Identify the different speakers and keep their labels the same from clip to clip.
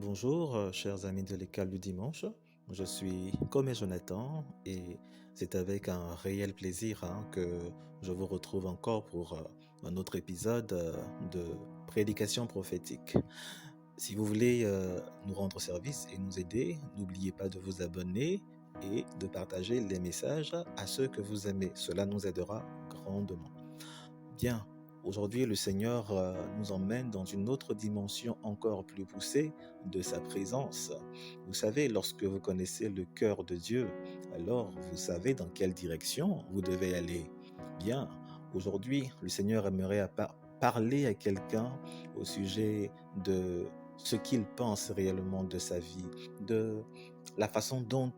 Speaker 1: Bonjour, chers amis de l'école du dimanche. Je suis Comé Jonathan et c'est avec un réel plaisir que je vous retrouve encore pour un autre épisode de prédication prophétique. Si vous voulez nous rendre service et nous aider, n'oubliez pas de vous abonner et de partager les messages à ceux que vous aimez. Cela nous aidera grandement. Bien, aujourd'hui le Seigneur nous emmène dans une autre dimension encore plus poussée de sa présence. Vous savez, lorsque vous connaissez le cœur de Dieu, alors vous savez dans quelle direction vous devez aller. Bien, aujourd'hui le Seigneur aimerait parler à quelqu'un au sujet de ce qu'il pense réellement de sa vie, de la façon dont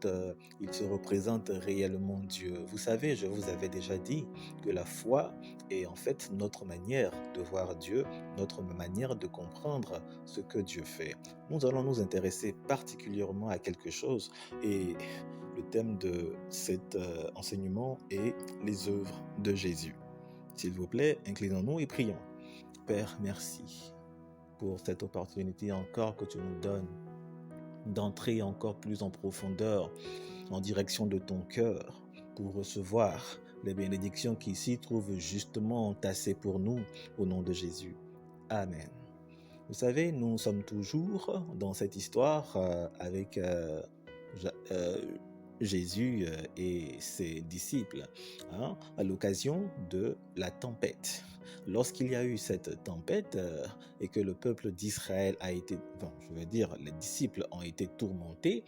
Speaker 1: il se représente réellement Dieu. Vous savez, je vous avais déjà dit que la foi est en fait notre manière de voir Dieu, notre manière de comprendre ce que Dieu fait. Nous allons nous intéresser particulièrement à quelque chose et le thème de cet enseignement est les œuvres de Jésus. S'il vous plaît, inclinons-nous et prions. Père, merci pour cette opportunité encore que tu nous donnes d'entrer encore plus en profondeur en direction de ton cœur pour recevoir les bénédictions qui s'y trouvent justement entassées pour nous au nom de Jésus. Amen. Vous savez, nous sommes toujours dans cette histoire avec Jésus et ses disciples à l'occasion de la tempête. Lorsqu'il y a eu cette tempête et que le peuple d'Israël a été, je veux dire, les disciples ont été tourmentés,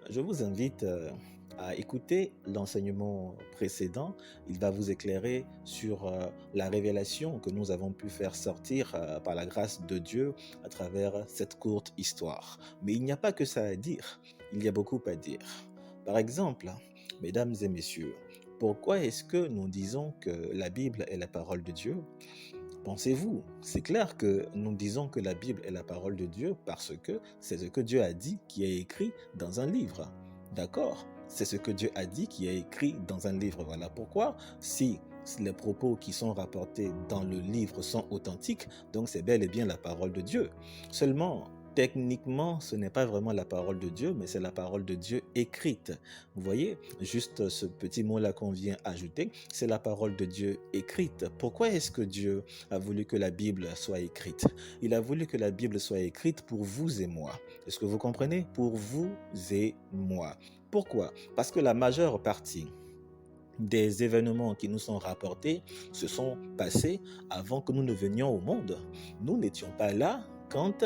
Speaker 1: je vous invite à écouter l'enseignement précédent. Il va vous éclairer sur la révélation que nous avons pu faire sortir par la grâce de Dieu à travers cette courte histoire. Mais il n'y a pas que ça à dire, il y a beaucoup à dire. Par exemple, mesdames et messieurs, pourquoi est-ce que nous disons que la Bible est la parole de Dieu? Pensez-vous, c'est clair que nous disons que la Bible est la parole de Dieu parce que c'est ce que Dieu a dit qui est écrit dans un livre. D'accord? C'est ce que Dieu a dit qui est écrit dans un livre. Voilà pourquoi, si les propos qui sont rapportés dans le livre sont authentiques, donc c'est bel et bien la parole de Dieu. Seulement, techniquement, ce n'est pas vraiment la parole de Dieu, mais c'est la parole de Dieu écrite. Vous voyez, juste ce petit mot-là qu'on vient ajouter, c'est la parole de Dieu écrite. Pourquoi est-ce que Dieu a voulu que la Bible soit écrite? Il a voulu que la Bible soit écrite pour vous et moi. Est-ce que vous comprenez? Pour vous et moi. Pourquoi? Parce que la majeure partie des événements qui nous sont rapportés se sont passés avant que nous ne venions au monde. Nous n'étions pas là quand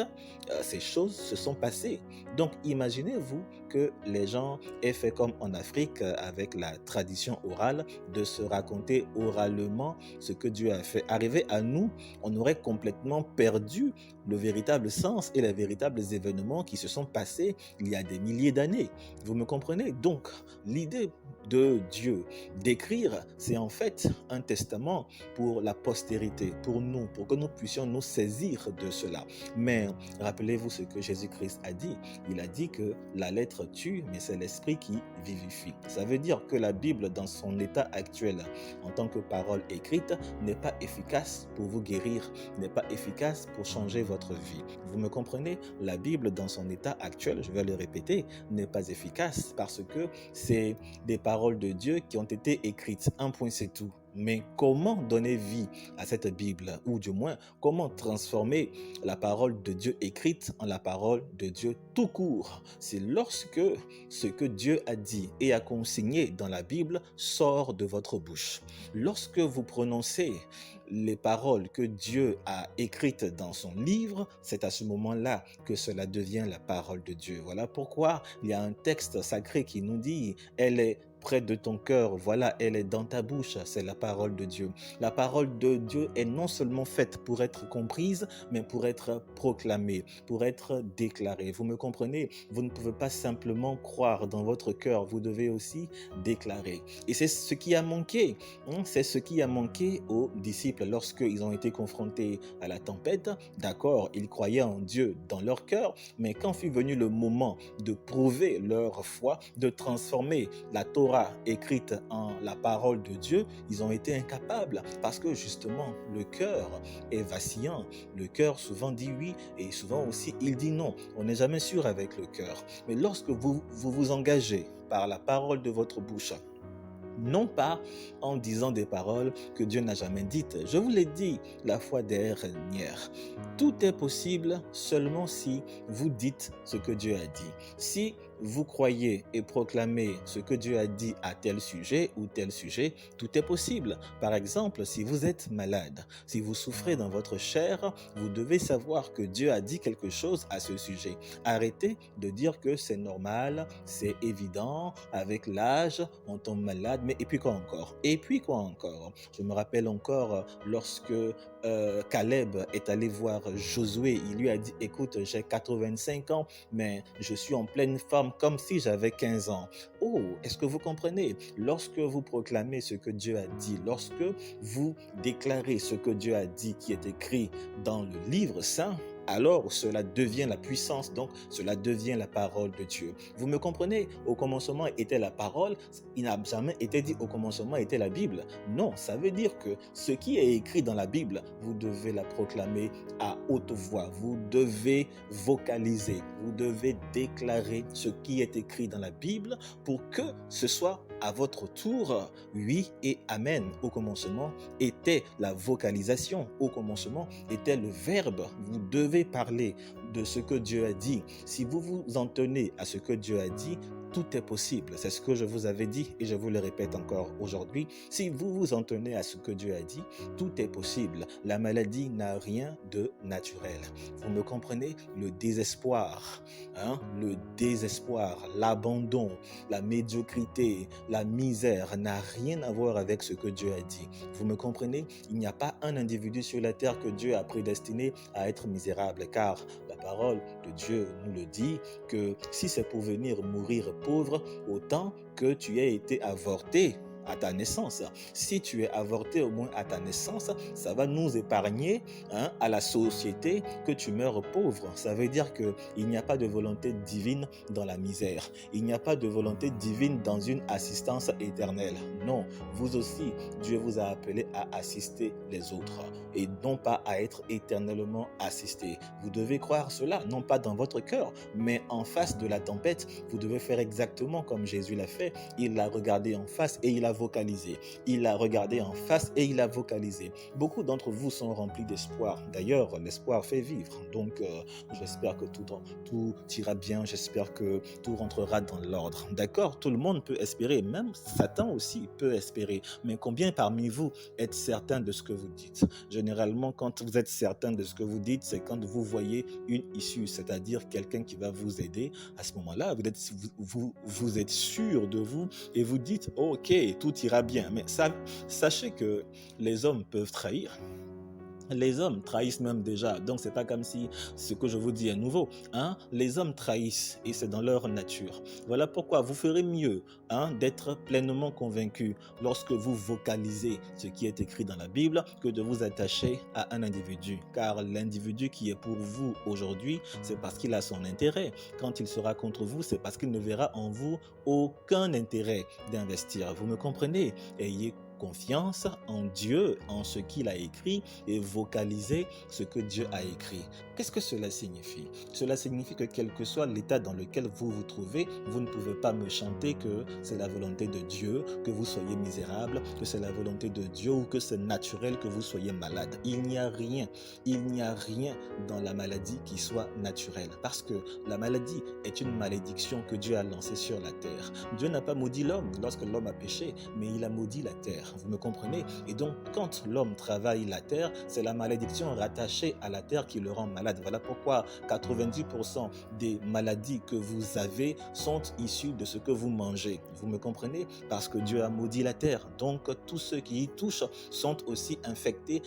Speaker 1: ces choses se sont passées. Donc imaginez-vous que les gens aient fait comme en Afrique avec la tradition orale de se raconter oralement ce que Dieu a fait. Arrivé à nous, on aurait complètement perdu le véritable sens et les véritables événements qui se sont passés il y a des milliers d'années. Vous me comprenez? Donc l'idée de Dieu d'écrire, c'est en fait un testament pour la postérité, pour nous, pour que nous puissions nous saisir de cela. Mais rappelez-vous ce que Jésus-Christ a dit. Il a dit que la lettre tue, mais c'est l'esprit qui vivifie. Ça veut dire que la Bible, dans son état actuel, en tant que parole écrite, n'est pas efficace pour vous guérir, n'est pas efficace pour changer votre vie. Vous me comprenez? La Bible, dans son état actuel, je vais le répéter, n'est pas efficace parce que c'est des paroles de Dieu qui ont été écrites. Un point, c'est tout. Mais comment donner vie à cette Bible? Ou du moins, comment transformer la parole de Dieu écrite en la parole de Dieu tout court? C'est lorsque ce que Dieu a dit et a consigné dans la Bible sort de votre bouche. Lorsque vous prononcez les paroles que Dieu a écrites dans son livre, c'est à ce moment-là que cela devient la parole de Dieu. Voilà pourquoi il y a un texte sacré qui nous dit « Elle est près de ton cœur, voilà, elle est dans ta bouche », c'est la parole de Dieu. La parole de Dieu est non seulement faite pour être comprise, mais pour être proclamée, pour être déclarée. Vous me comprenez? Vous ne pouvez pas simplement croire dans votre cœur, vous devez aussi déclarer. Et c'est ce qui a manqué, c'est ce qui a manqué aux disciples lorsqu'ils ont été confrontés à la tempête. D'accord, ils croyaient en Dieu dans leur cœur, mais quand fut venu le moment de prouver leur foi, de transformer la Torah Torah écrite en la parole de Dieu, ils ont été incapables parce que justement le cœur est vacillant. Le cœur souvent dit oui et souvent aussi il dit non. On n'est jamais sûr avec le cœur. Mais lorsque vous engagez par la parole de votre bouche, non pas en disant des paroles que Dieu n'a jamais dites. Je vous l'ai dit la fois dernière. Tout est possible seulement si vous dites ce que Dieu a dit. Si vous croyez et proclamez ce que Dieu a dit à tel sujet ou tel sujet, tout est possible. Par exemple, si vous êtes malade, si vous souffrez dans votre chair, vous devez savoir que Dieu a dit quelque chose à ce sujet. Arrêtez de dire que c'est normal, c'est évident, avec l'âge, on tombe malade, mais et puis quoi encore? Et puis quoi encore? Je me rappelle encore lorsque Caleb est allé voir Josué, il lui a dit, écoute, j'ai 85 ans, mais je suis en pleine forme comme si j'avais 15 ans. Oh, est-ce que vous comprenez? Lorsque vous proclamez ce que Dieu a dit, lorsque vous déclarez ce que Dieu a dit qui est écrit dans le livre saint, alors cela devient la puissance, donc cela devient la parole de Dieu. Vous me comprenez? Au commencement était la parole, il n'a jamais été dit au commencement était la Bible. Non, ça veut dire que ce qui est écrit dans la Bible, vous devez la proclamer à haute voix, vous devez vocaliser, vous devez déclarer ce qui est écrit dans la Bible pour que ce soit à votre tour, oui et amen. Au commencement était la vocalisation, au commencement était le verbe. Vous devez parler de ce que Dieu a dit. Si vous vous en tenez à ce que Dieu a dit, tout est possible. C'est ce que je vous avais dit et je vous le répète encore aujourd'hui. Si vous vous en tenez à ce que Dieu a dit, tout est possible. La maladie n'a rien de naturel. Vous me comprenez? Le désespoir, le désespoir, l'abandon, la médiocrité, la misère n'a rien à voir avec ce que Dieu a dit. Vous me comprenez? Il n'y a pas un individu sur la terre que Dieu a prédestiné à être misérable, car la parole de Dieu nous le dit que si c'est pour venir mourir pauvre, autant que tu aies été avorté à ta naissance. Si tu es avorté au moins à ta naissance, ça va nous épargner à la société que tu meurs pauvre. Ça veut dire qu'il n'y a pas de volonté divine dans la misère. Il n'y a pas de volonté divine dans une assistance éternelle. Non, vous aussi, Dieu vous a appelé à assister les autres et non pas à être éternellement assisté. Vous devez croire cela, non pas dans votre cœur, mais en face de la tempête. Vous devez faire exactement comme Jésus l'a fait. Il l'a regardé en face et il a vocalisé. Il l'a regardé en face et il a vocalisé. Beaucoup d'entre vous sont remplis d'espoir. D'ailleurs, l'espoir fait vivre. Donc, j'espère que tout ira bien. J'espère que tout rentrera dans l'ordre. D'accord? Tout le monde peut espérer. Même Satan aussi peut espérer. Mais combien parmi vous êtes certains de ce que vous dites? Généralement, quand vous êtes certain de ce que vous dites, c'est quand vous voyez une issue, c'est-à-dire quelqu'un qui va vous aider. À ce moment-là, vous êtes sûr de vous et vous dites, ok, tout ira bien. Mais sachez que les hommes peuvent trahir. Les hommes trahissent même déjà, donc c'est pas comme si ce que je vous dis est nouveau. Les hommes trahissent et c'est dans leur nature. Voilà pourquoi vous ferez mieux d'être pleinement convaincu lorsque vous vocalisez ce qui est écrit dans la Bible que de vous attacher à un individu. Car l'individu qui est pour vous aujourd'hui, c'est parce qu'il a son intérêt. Quand il sera contre vous, c'est parce qu'il ne verra en vous aucun intérêt d'investir. Vous me comprenez? Ayez confiance en Dieu, en ce qu'il a écrit et vocaliser ce que Dieu a écrit. Qu'est-ce que cela signifie? Cela signifie que quel que soit l'état dans lequel vous vous trouvez, vous ne pouvez pas me chanter que c'est la volonté de Dieu, que vous soyez misérable, que c'est la volonté de Dieu ou que c'est naturel que vous soyez malade. Il n'y a rien dans la maladie qui soit naturel parce que la maladie est une malédiction que Dieu a lancée sur la terre. Dieu n'a pas maudit l'homme lorsque l'homme a péché, mais il a maudit la terre. Vous me comprenez? Et donc, quand l'homme travaille la terre, c'est la malédiction rattachée à la terre qui le rend malade. Voilà pourquoi 90% des maladies que vous avez sont issues de ce que vous mangez. Vous me comprenez? Parce que Dieu a maudit la terre. Donc, tous ceux qui y touchent sont aussi affectés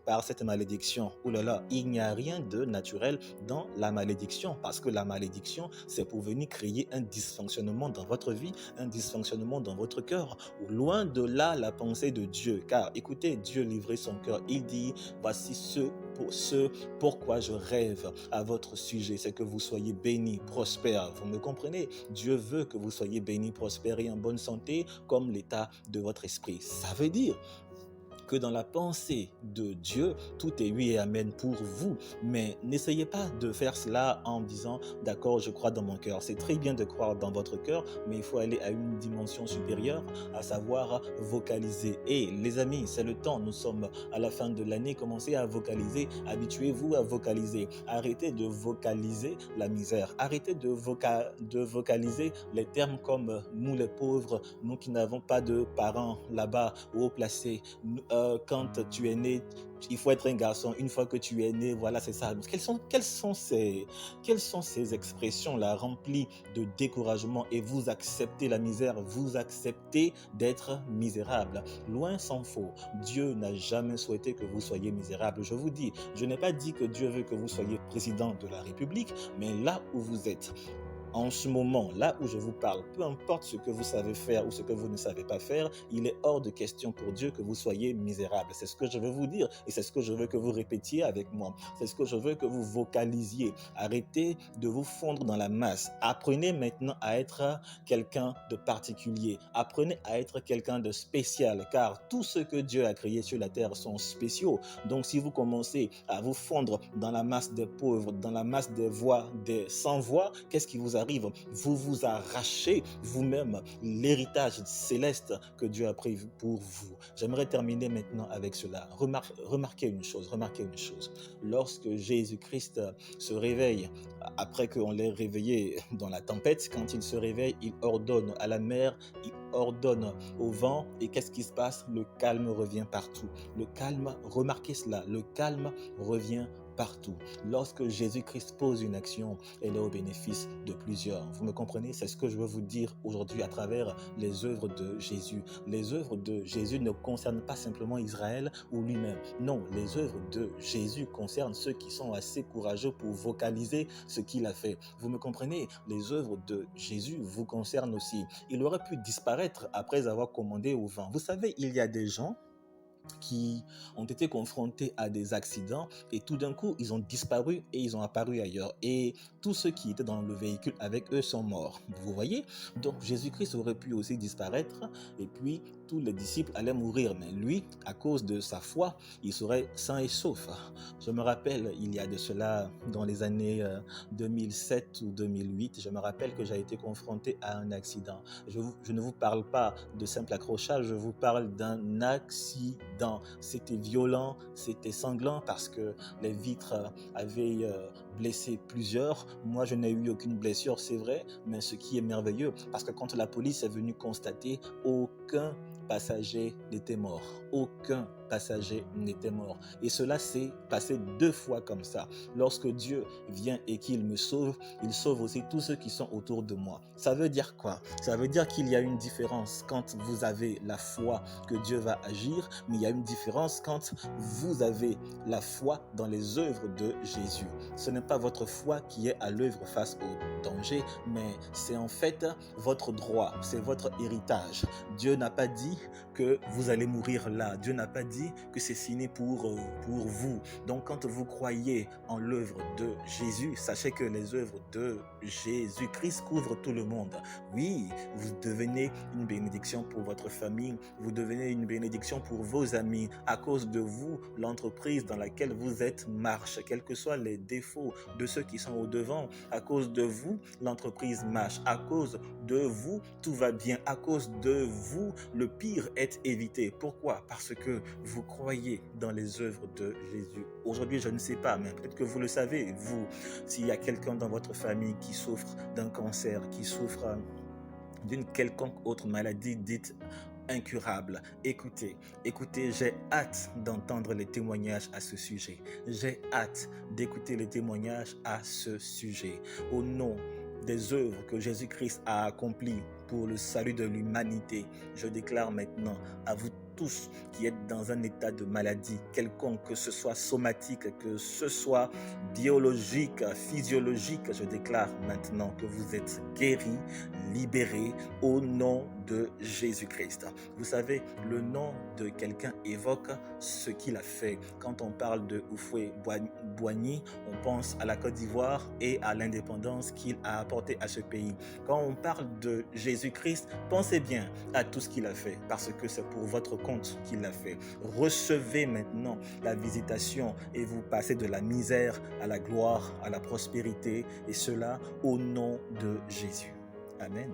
Speaker 1: par cette malédiction. Ouh là là, il n'y a rien de naturel dans la malédiction parce que la malédiction, c'est pour venir créer un dysfonctionnement dans votre vie, un dysfonctionnement dans votre cœur. Loin de là la pensée de Dieu. Car écoutez, Dieu livrait son cœur. Il dit, voici ce ce pourquoi je rêve à votre sujet, c'est que vous soyez bénis, prospères. Vous me comprenez? Dieu veut que vous soyez bénis, prospères et en bonne santé, comme l'état de votre esprit. Ça veut dire que dans la pensée de Dieu, tout est oui et amen pour vous. Mais n'essayez pas de faire cela en disant, d'accord, je crois dans mon cœur. C'est très bien de croire dans votre cœur, mais il faut aller à une dimension supérieure, à savoir vocaliser. Et les amis, c'est le temps, nous sommes à la fin de l'année, commencez à vocaliser, habituez-vous à vocaliser. Arrêtez de vocaliser la misère. Arrêtez de vocaliser les termes comme nous les pauvres, nous qui n'avons pas de parents là-bas ou haut placés, quand tu es né, il faut être un garçon. Une fois que tu es né, voilà, c'est ça. Quelles sont ces expressions-là remplies de découragement et vous acceptez la misère, vous acceptez d'être misérable. Loin s'en faut. Dieu n'a jamais souhaité que vous soyez misérable. Je vous dis, je n'ai pas dit que Dieu veut que vous soyez président de la République, mais là où vous êtes, en ce moment, là où je vous parle, peu importe ce que vous savez faire ou ce que vous ne savez pas faire, il est hors de question pour Dieu que vous soyez misérable. C'est ce que je veux vous dire et c'est ce que je veux que vous répétiez avec moi. C'est ce que je veux que vous vocalisiez. Arrêtez de vous fondre dans la masse. Apprenez maintenant à être quelqu'un de particulier. Apprenez à être quelqu'un de spécial, car tous ceux que Dieu a créés sur la terre sont spéciaux. Donc si vous commencez à vous fondre dans la masse des pauvres, dans la masse des sans voix, qu'est-ce qui vous arrive? Vous vous arrachez vous-même l'héritage céleste que Dieu a prévu pour vous. J'aimerais terminer maintenant avec cela. Remarquez une chose. Lorsque Jésus-Christ se réveille, après qu'on l'ait réveillé dans la tempête, quand il se réveille, il ordonne à la mer, il ordonne au vent, et qu'est-ce qui se passe? Le calme revient partout. Le calme, remarquez cela, le calme revient partout. Lorsque Jésus-Christ pose une action, elle est au bénéfice de plusieurs. Vous me comprenez? C'est ce que je veux vous dire aujourd'hui à travers les œuvres de Jésus. Les œuvres de Jésus ne concernent pas simplement Israël ou lui-même. Non, les œuvres de Jésus concernent ceux qui sont assez courageux pour vocaliser ce qu'il a fait. Vous me comprenez? Les œuvres de Jésus vous concernent aussi. Il aurait pu disparaître après avoir commandé au vent. Vous savez, il y a des gens qui ont été confrontés à des accidents et tout d'un coup, ils ont disparu et ils ont apparu ailleurs. Et tous ceux qui étaient dans le véhicule avec eux sont morts. Vous voyez? Donc Jésus-Christ aurait pu aussi disparaître et puis tous les disciples allaient mourir. Mais lui, à cause de sa foi, il serait sain et sauf. Je me rappelle, il y a de cela dans les années 2007 ou 2008, je me rappelle que j'ai été confronté à un accident. Je ne vous parle pas de simple accrochage, je vous parle d'un accident. C'était violent, c'était sanglant parce que les vitres avaient blessé plusieurs. Moi, je n'ai eu aucune blessure, c'est vrai, mais ce qui est merveilleux, parce que quand la police est venue constater, aucun passager n'était mort. Aucun passager n'était mort. Et cela s'est passé 2 fois comme ça. Lorsque Dieu vient et qu'il me sauve, il sauve aussi tous ceux qui sont autour de moi. Ça veut dire quoi? Ça veut dire qu'il y a une différence quand vous avez la foi que Dieu va agir, mais il y a une différence quand vous avez la foi dans les œuvres de Jésus. Ce n'est pas votre foi qui est à l'œuvre face au danger, mais c'est en fait votre droit, c'est votre héritage. Dieu n'a pas dit que vous allez mourir là. Dieu n'a pas dit que c'est fini pour vous. Donc quand vous croyez en l'œuvre de Jésus, sachez que les œuvres de Jésus-Christ couvrent tout le monde. Oui, vous devenez une bénédiction pour votre famille, vous devenez une bénédiction pour vos amis. À cause de vous, l'entreprise dans laquelle vous êtes marche, quels que soient les défauts de ceux qui sont au devant. À cause de vous, l'entreprise marche. À cause de vous, tout va bien. À cause de vous, le pire est évité. Pourquoi? Parce que vous croyez dans les œuvres de Jésus. Aujourd'hui, je ne sais pas, mais peut-être que vous le savez, vous, s'il y a quelqu'un dans votre famille qui souffre d'un cancer, qui souffre d'une quelconque autre maladie dite incurable. Écoutez, j'ai hâte d'entendre les témoignages à ce sujet. J'ai hâte d'écouter les témoignages à ce sujet. Au nom des œuvres que Jésus-Christ a accomplies pour le salut de l'humanité, je déclare maintenant à vous tous qui êtes dans un état de maladie quelconque, que ce soit somatique, que ce soit biologique, physiologique, je déclare maintenant que vous êtes guéris, libérés au nom de Jésus-Christ. Vous savez, le nom de quelqu'un évoque ce qu'il a fait. Quand on parle de Houphouët-Boigny, on pense à la Côte d'Ivoire et à l'indépendance qu'il a apportée à ce pays. Quand on parle de Jésus-Christ, pensez bien à tout ce qu'il a fait, parce que c'est pour votre compte qu'il l'a fait. Recevez maintenant la visitation et vous passez de la misère à la gloire, à la prospérité, et cela au nom de Jésus. Amen.